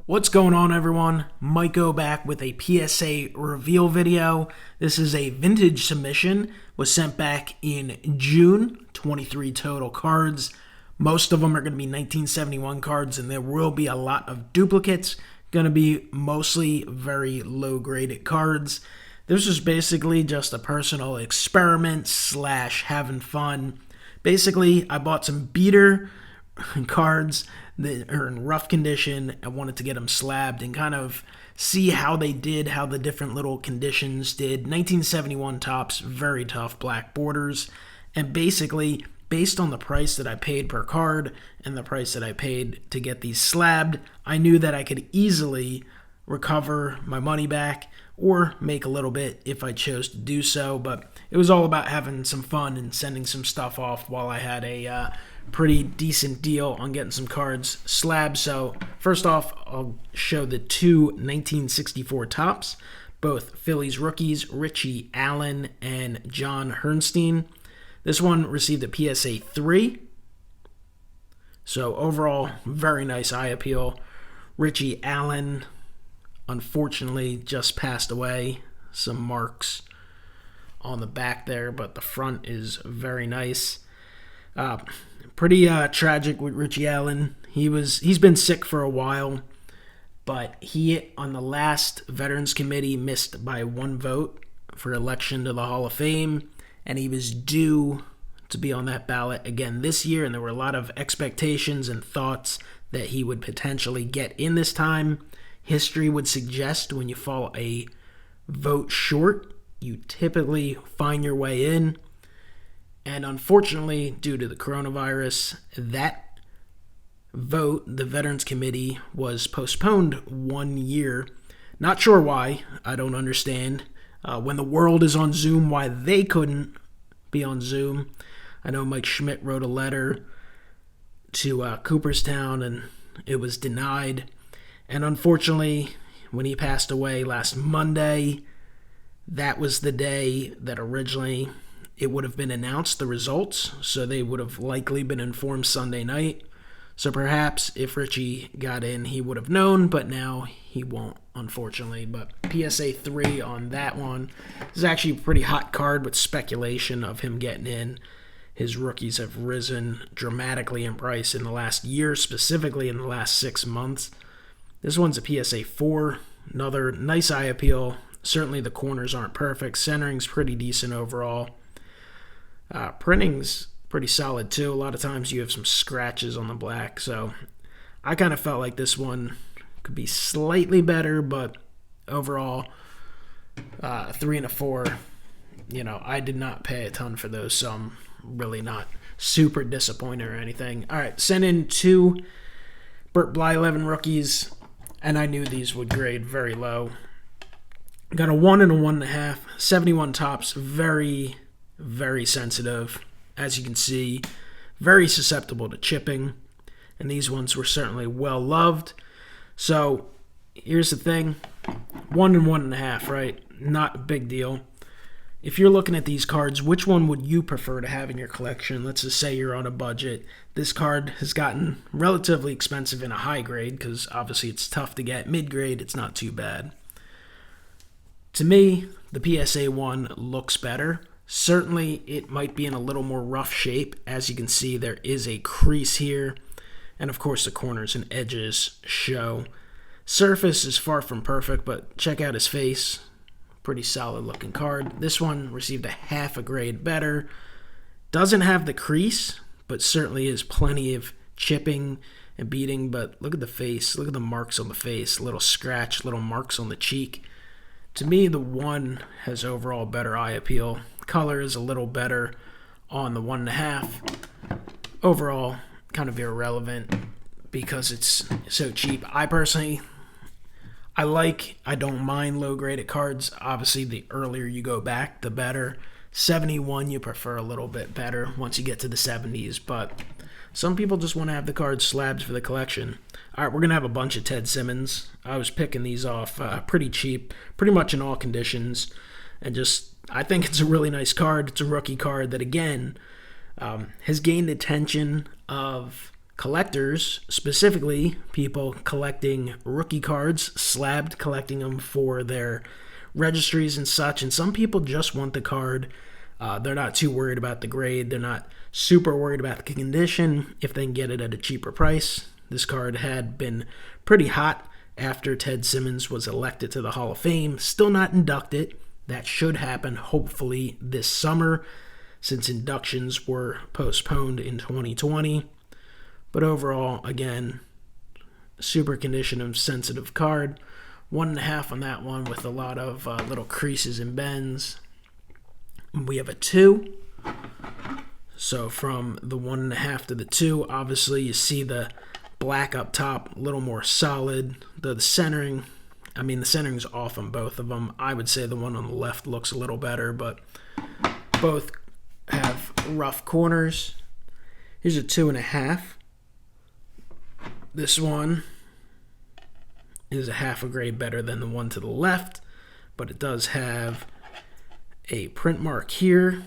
What's going on, everyone? Miko back with a PSA reveal video. This is a vintage submission, was sent back in June. 23 total cards. Most of them are going to be 1971 cards, and there will be a lot of duplicates. Going to be mostly very low-graded cards. This was basically just a personal experiment / having fun. Basically, I bought some beater cards that are in rough condition. I wanted to get them slabbed and kind of see how they did, how the different little conditions did. 1971 tops, very tough black borders. And basically, based on the price that I paid per card and the price that I paid to get these slabbed, I knew that I could easily recover my money back or make a little bit if I chose to do so. But it was all about having some fun and sending some stuff off while I had a pretty decent deal on getting some cards slabbed. So first off, I'll show the two 1964 tops, both Phillies rookies, Richie Allen and John Hernstein. This one received a PSA 3. So overall, very nice eye appeal. Richie Allen, unfortunately, just passed away. Some marks on the back there, but the front is very nice. Pretty tragic with Richie Allen. He's been sick for a while, but he, on the last Veterans Committee, missed by one vote for election to the Hall of Fame, and he was due to be on that ballot again this year, and there were a lot of expectations and thoughts that he would potentially get in this time. History would suggest when you fall a vote short, you typically find your way in. And unfortunately, due to the coronavirus, that vote, the Veterans Committee, was postponed 1 year. Not sure why. I don't understand. When the world is on Zoom, why they couldn't be on Zoom. I know Mike Schmidt wrote a letter to Cooperstown, and it was denied. And unfortunately, when he passed away last Monday, that was the day that originally it would have been announced, the results, so they would have likely been informed Sunday night. So perhaps if Richie got in, he would have known, but now he won't, unfortunately. But PSA 3 on that one. This is actually a pretty hot card with speculation of him getting in. His rookies have risen dramatically in price in the last year, specifically in the last 6 months. This one's a PSA 4. Another nice eye appeal. Certainly the corners aren't perfect. Centering's pretty decent overall. Printing's pretty solid too. A lot of times you have some scratches on the black, so I kind of felt like this one could be slightly better, but overall, 3 and a 4. I did not pay a ton for those, so I'm really not super disappointed or anything. All right, sent in 2 Burt Blyleven rookies, and I knew these would grade very low. Got a 1 and a 1.5. 71 tops, very sensitive, as you can see, very susceptible to chipping, and these ones were certainly well loved. So here's the thing, 1 and 1.5, right? Not a big deal. If you're looking at these cards, which one would you prefer to have in your collection? Let's just say you're on a budget. This card has gotten relatively expensive in a high grade because obviously it's tough to get. Mid grade, it's not too bad. To me, the PSA 1 looks better. Certainly, it might be in a little more rough shape. As you can see, there is a crease here. And of course, the corners and edges show. Surface is far from perfect, but check out his face. Pretty solid looking card. This one received a half a grade better. Doesn't have the crease, but certainly is plenty of chipping and beating. But look at the face. Look at the marks on the face. Little scratch, little marks on the cheek. To me, the 1 has overall better eye appeal. Color is a little better on the 1.5. Overall, kind of irrelevant because it's so cheap. I personally, I don't mind low-graded cards. Obviously, the earlier you go back, the better. 71, you prefer a little bit better once you get to the 70s, but some people just want to have the cards slabbed for the collection. All right, we're going to have a bunch of Ted Simmons. I was picking these off pretty cheap, pretty much in all conditions, and I think it's a really nice card. It's a rookie card that, again, has gained attention of collectors, specifically people collecting rookie cards, slabbed collecting them for their registries and such. And some people just want the card. They're not too worried about the grade. They're not super worried about the condition if they can get it at a cheaper price. This card had been pretty hot after Ted Simmons was elected to the Hall of Fame. Still not inducted. That should happen hopefully this summer, since inductions were postponed in 2020. But overall, again, super condition of sensitive card. 1.5 on that one with a lot of little creases and bends. We have a 2. So from the 1.5 to the 2, obviously you see the black up top, a little more solid. The centering, the centering's off on both of them. I would say the one on the left looks a little better, but both have rough corners. Here's a 2.5. This one is a half a grade better than the one to the left, but it does have a print mark here,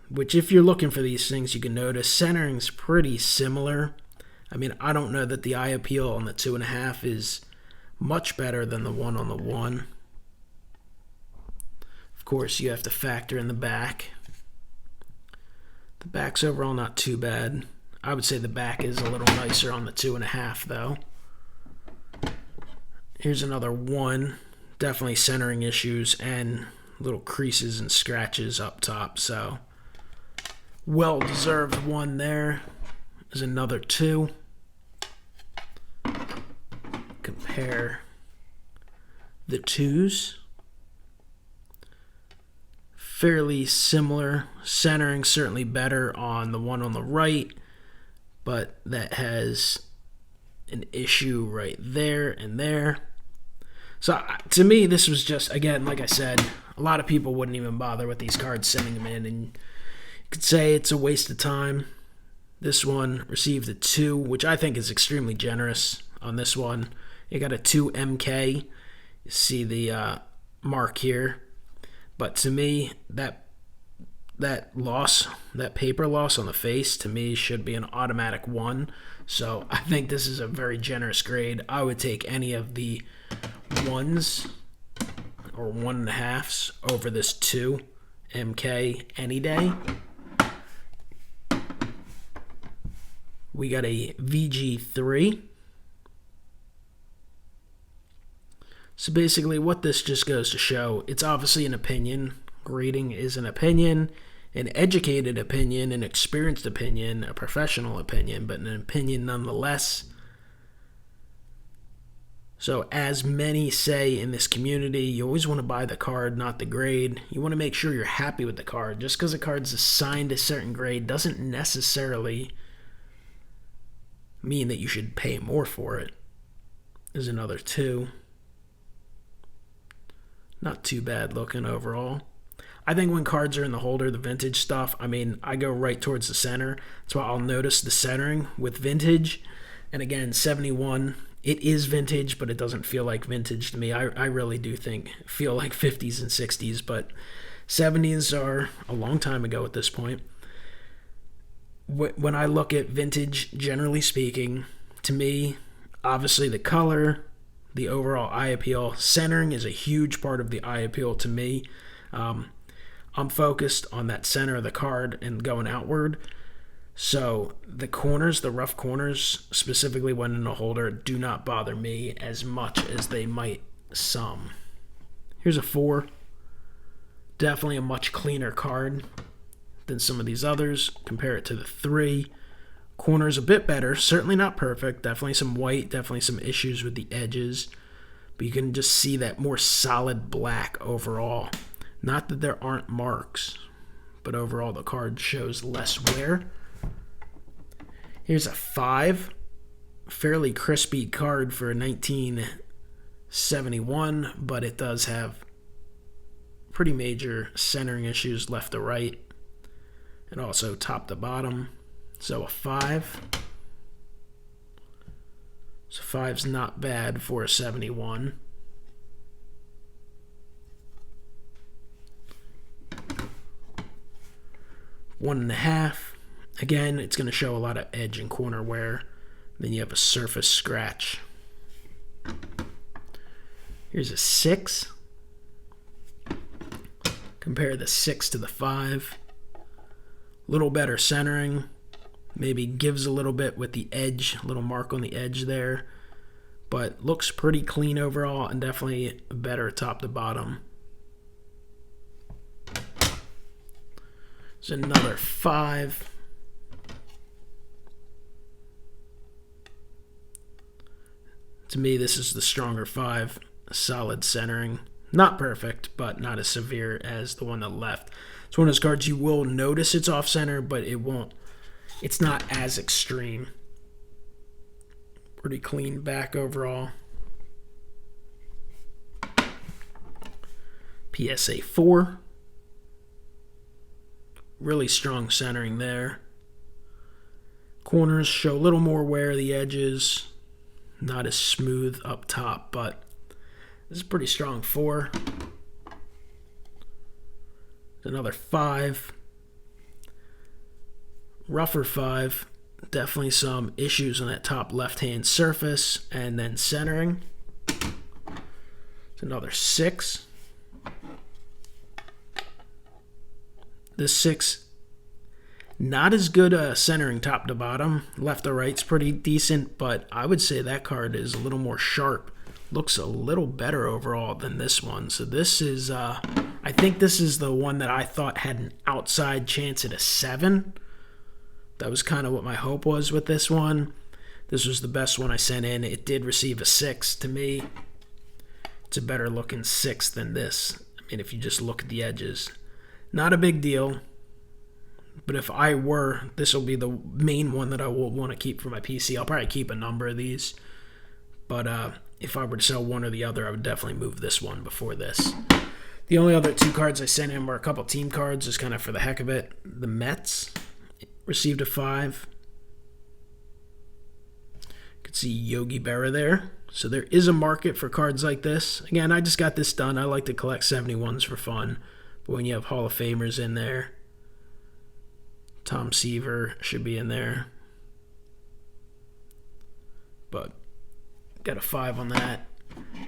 which if you're looking for these things, you can notice centering's pretty similar. I don't know that the eye appeal on the 2.5 is much better than the one on the 1. Of course, you have to factor in the back. The back's overall not too bad. I would say the back is a little nicer on the 2.5, though. Here's another 1. Definitely centering issues and little creases and scratches up top. So, well-deserved 1 there. There's another 2. Compare the 2s. Fairly similar. Centering certainly better on the one on the right, but that has an issue right there and there. So to me, this was just, again, like I said, a lot of people wouldn't even bother with these cards, sending them in, and you could say it's a waste of time. This one received a 2, which I think is extremely generous on this one. You got a 2 MK. You see the mark here. But to me, that loss, that paper loss on the face, to me should be an automatic 1. So I think this is a very generous grade. I would take any of the 1s or 1.5s over this 2 MK any day. We got a VG3. So basically what this just goes to show, it's obviously an opinion. Grading is an opinion, an educated opinion, an experienced opinion, a professional opinion, but an opinion nonetheless. So as many say in this community, you always want to buy the card, not the grade. You want to make sure you're happy with the card. Just because a card's assigned a certain grade doesn't necessarily mean that you should pay more for it. There's another 2. Not too bad looking overall. I think when cards are in the holder, the vintage stuff, I go right towards the center. That's why I'll notice the centering with vintage. And again, 71, it is vintage, but it doesn't feel like vintage to me. I really do feel like 50s and 60s, but 70s are a long time ago at this point. When I look at vintage, generally speaking, to me, obviously the color, the overall eye appeal, centering is a huge part of the eye appeal to me. I'm focused on that center of the card and going outward. So the corners, the rough corners, specifically when in a holder, do not bother me as much as they might some. Here's a 4. Definitely a much cleaner card than some of these others. Compare it to the 3. Corners a bit better, certainly not perfect, definitely some white, definitely some issues with the edges, but you can just see that more solid black overall. Not that there aren't marks, but overall the card shows less wear. Here's a 5, fairly crispy card for 1971, but it does have pretty major centering issues left to right, and also top to bottom. So a 5. So 5's not bad for a 71. One and a half. Again, it's going to show a lot of edge and corner wear. Then you have a surface scratch. Here's a 6. Compare the 6 to the 5. Little better centering. Maybe gives a little bit with the edge, a little mark on the edge there. But looks pretty clean overall and definitely better top to bottom. There's another 5. To me, this is the stronger 5. Solid centering. Not perfect, but not as severe as the one on the left. It's one of those cards you will notice it's off center, but it's not as extreme. Pretty clean back overall. PSA 4. Really strong centering there. Corners show a little more wear of the edges. Not as smooth up top, but this is pretty strong 4. Another 5. Rougher 5. Definitely some issues on that top left-hand surface and then centering. It's another 6. This 6, not as good centering top to bottom. Left to right's pretty decent, but I would say that card is a little more sharp. Looks a little better overall than this one. So this is, I think this is the one that I thought had an outside chance at a 7. That was kind of what my hope was with this one. This was the best one I sent in. It did receive a 6 to me. It's a better looking 6 than this. I mean, if you just look at the edges. Not a big deal. But if I were, this will be the main one that I will want to keep for my PC. I'll probably keep a number of these. But if I were to sell one or the other, I would definitely move this one before this. The only other 2 cards I sent in were a couple team cards, just kind of for the heck of it. The Mets received a 5. You can see Yogi Berra there. So there is a market for cards like this. Again, I just got this done. I like to collect 71s for fun. But when you have Hall of Famers in there, Tom Seaver should be in there. But got a 5 on that.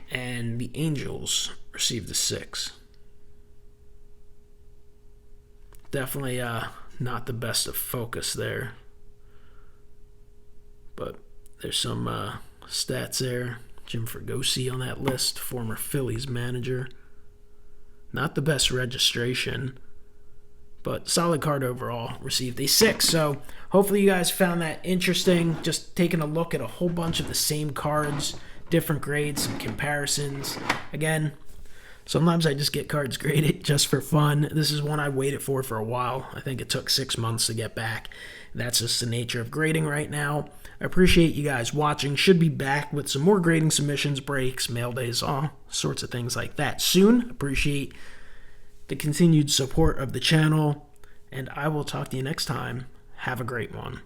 And the Angels received a 6. Definitely not the best of focus there. But there's some stats there. Jim Fregosi on that list, former Phillies manager. Not the best registration, but solid card overall. Received a 6. So hopefully you guys found that interesting. Just taking a look at a whole bunch of the same cards, different grades, some comparisons. Again, sometimes I just get cards graded just for fun. This is one I waited for a while. I think it took 6 months to get back. That's just the nature of grading right now. I appreciate you guys watching. Should be back with some more grading submissions, breaks, mail days, all sorts of things like that soon. Appreciate the continued support of the channel, and I will talk to you next time. Have a great one.